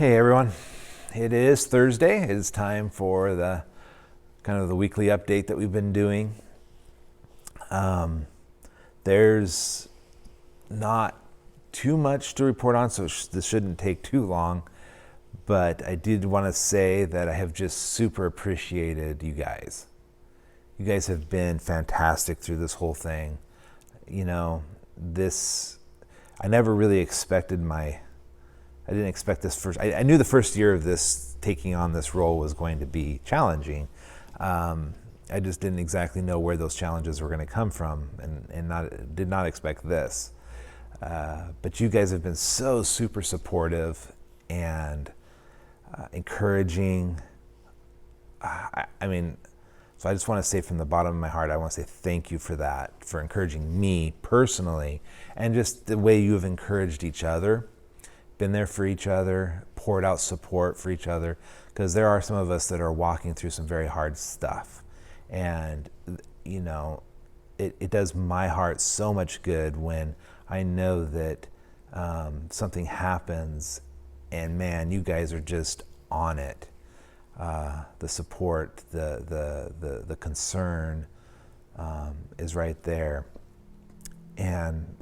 Hey everyone, it is Thursday. It is time for the weekly update that we've been doing. There's not too much to report on, so this shouldn't take too long. But I did want to say that I have just super appreciated you guys. You guys have been fantastic through this whole thing. I never really expected I didn't expect this first. I knew the first year of this, taking on this role, was going to be challenging. I just didn't exactly know where those challenges were going to come from, and did not expect this. But you guys have been so super supportive and encouraging. So I just want to say from the bottom of my heart, I want to say thank you for that, for encouraging me personally, and just the way you have encouraged each other. Been there for each other, poured out support for each other, because there are some of us that are walking through some very hard stuff. And, it does my heart so much good when I know that something happens and man, you guys are just on it. The support, the concern is right there. And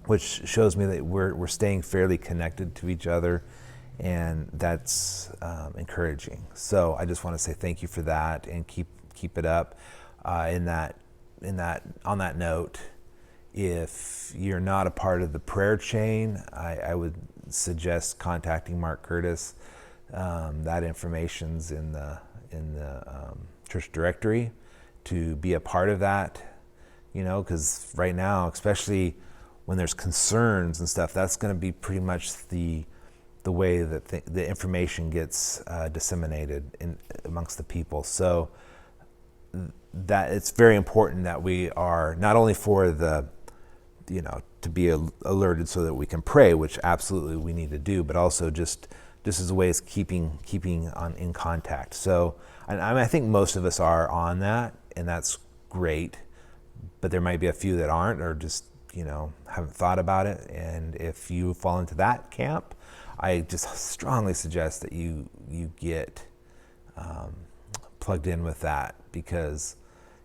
which shows me that we're staying fairly connected to each other, and that's encouraging. So I just want to say thank you for that, and keep it up. On that note, if you're not a part of the prayer chain, I would suggest contacting Mark Curtis. That information's in the church directory to be a part of that. Because right now, especially when there's concerns and stuff, that's going to be pretty much the way that the information gets disseminated amongst the people. So that it's very important that we are not only for to be alerted so that we can pray, which absolutely we need to do, but also just as a way of keeping in contact. So I think most of us are on that, and that's great. But there might be a few that aren't, or just haven't thought about it. And if you fall into that camp, I just strongly suggest that you get plugged in with that, because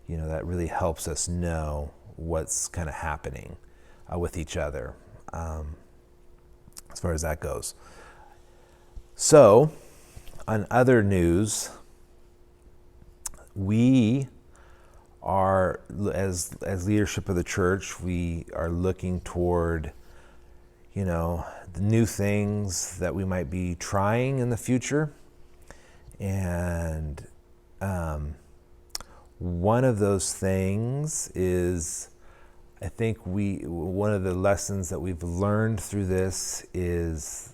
that really helps us know what's kind of happening with each other as far as that goes. So, on other news, we are, as leadership of the church, we are looking toward, the new things that we might be trying in the future. And one of those things is, I think one of the lessons that we've learned through this is,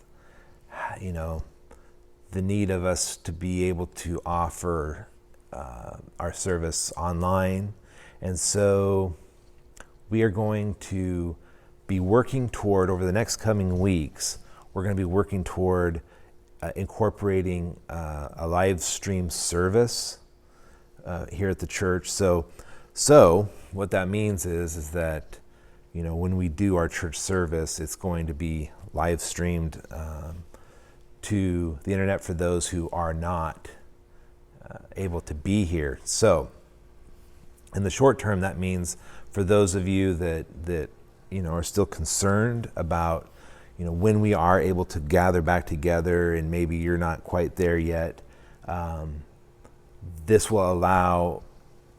the need of us to be able to offer our service online. And so we are going to be working toward, over the next coming weeks, we're going to be working toward incorporating a live stream service here at the church. So what that means is that, when we do our church service, it's going to be live streamed to the internet for those who are not able to be here. So in the short term, that means for those of you that are still concerned about when we are able to gather back together, and maybe you're not quite there yet, this will allow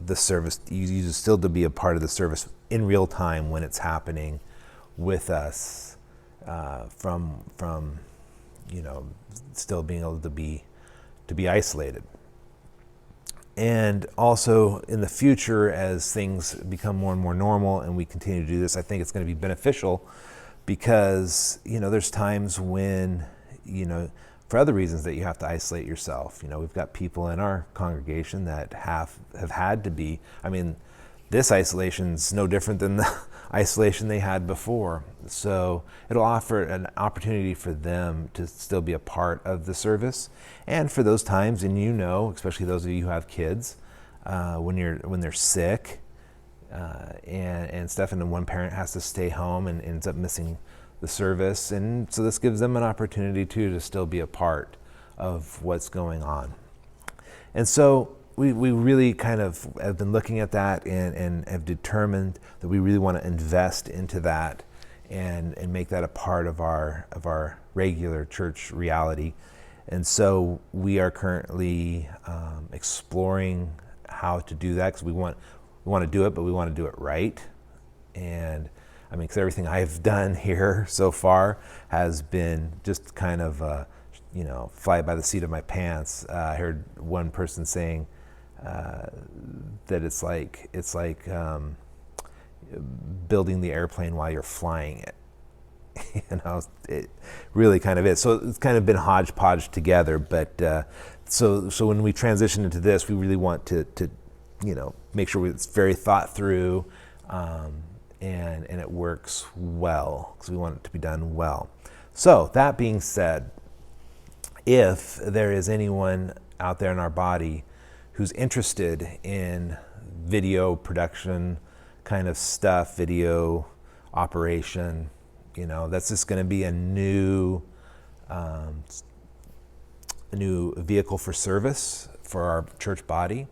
the service, you still to be a part of the service in real time when it's happening with us, from still being able to be isolated. And also in the future, as things become more and more normal and we continue to do this, I think it's going to be beneficial, because there's times when for other reasons that you have to isolate yourself. We've got people in our congregation that have had to be. This isolation's no different than the isolation they had before. So it'll offer an opportunity for them to still be a part of the service. And for those times, and especially those of you who have kids, when they're sick and stuff, and then one parent has to stay home and ends up missing the service. And so this gives them an opportunity too to still be a part of what's going on. And so we really kind of have been looking at that and have determined that we really want to invest into that and make that a part of our regular church reality. And so we are currently exploring how to do that, because we want to do it, but we want to do it right. And I mean, because everything I've done here so far has been just kind of fly by the seat of my pants. I heard one person saying that it's like building the airplane while you're flying it. It really kind of is. So it's kind of been hodgepodge together. But so when we transition into this, we really want to make sure it's very thought through, and it works well, because we want it to be done well. So that being said, if there is anyone out there in our body who's interested in video production kind of stuff, video operation, that's just going to be a new vehicle for service for our church body.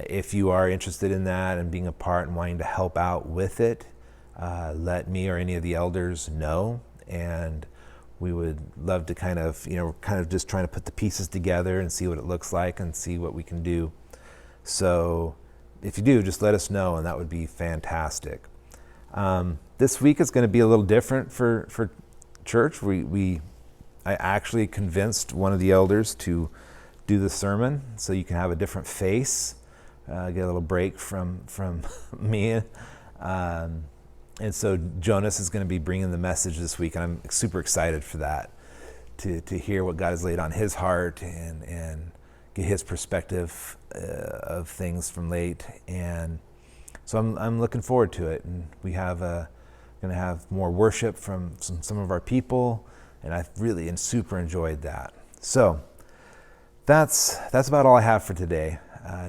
If you are interested in that and being a part and wanting to help out with it, let me or any of the elders know, and we would love to kind of just trying to put the pieces together and see what it looks like and see what we can do. So if you do, just let us know, and that would be fantastic. This week is going to be a little different for church. I actually convinced one of the elders to do the sermon, so you can have a different face, get a little break from me. And so Jonas is going to be bringing the message this week, and I'm super excited for that, to hear what God has laid on his heart and get his perspective of things from late. And so I'm looking forward to it. And we have going to have more worship from some of our people, and I really super enjoyed that. So that's about all I have for today.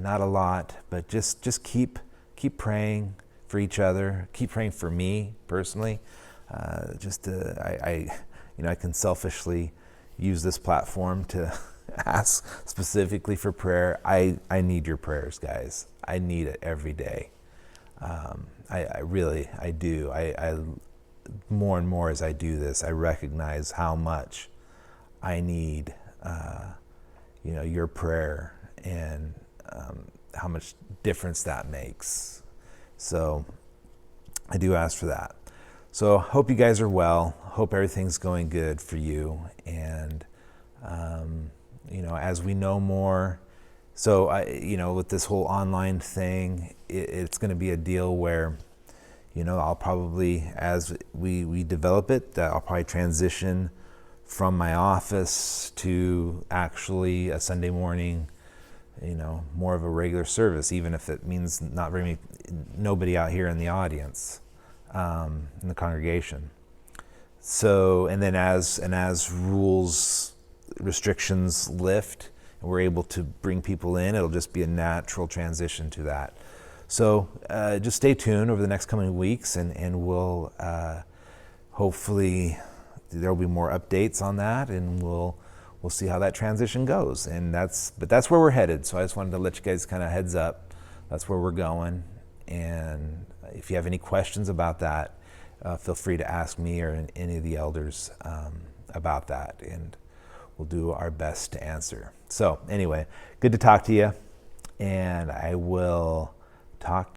Not a lot, but just keep praying for each other. Keep praying for me personally. I can selfishly use this platform to ask specifically for prayer. I need your prayers, guys. I need it every day. I really do. I more and more as I do this, I recognize how much I need your prayer, and how much difference that makes. So I do ask for that. So hope you guys are well. Hope everything's going good for you. And as we know more, so with this whole online thing, it's going to be a deal where I'll probably, as we develop it, I'll probably transition from my office to actually a Sunday morning, more of a regular service, even if it means not bringing nobody out here in the audience, in the congregation. So, and then as restrictions lift, and we're able to bring people in, it'll just be a natural transition to that. So just stay tuned over the next coming weeks, and we'll hopefully there'll be more updates on that, and we'll see how that transition goes. And that's where we're headed. So I just wanted to let you guys kind of heads up. That's where we're going. And if you have any questions about that, feel free to ask me or any of the elders about that, and we'll do our best to answer. So anyway, good to talk to you, and I will talk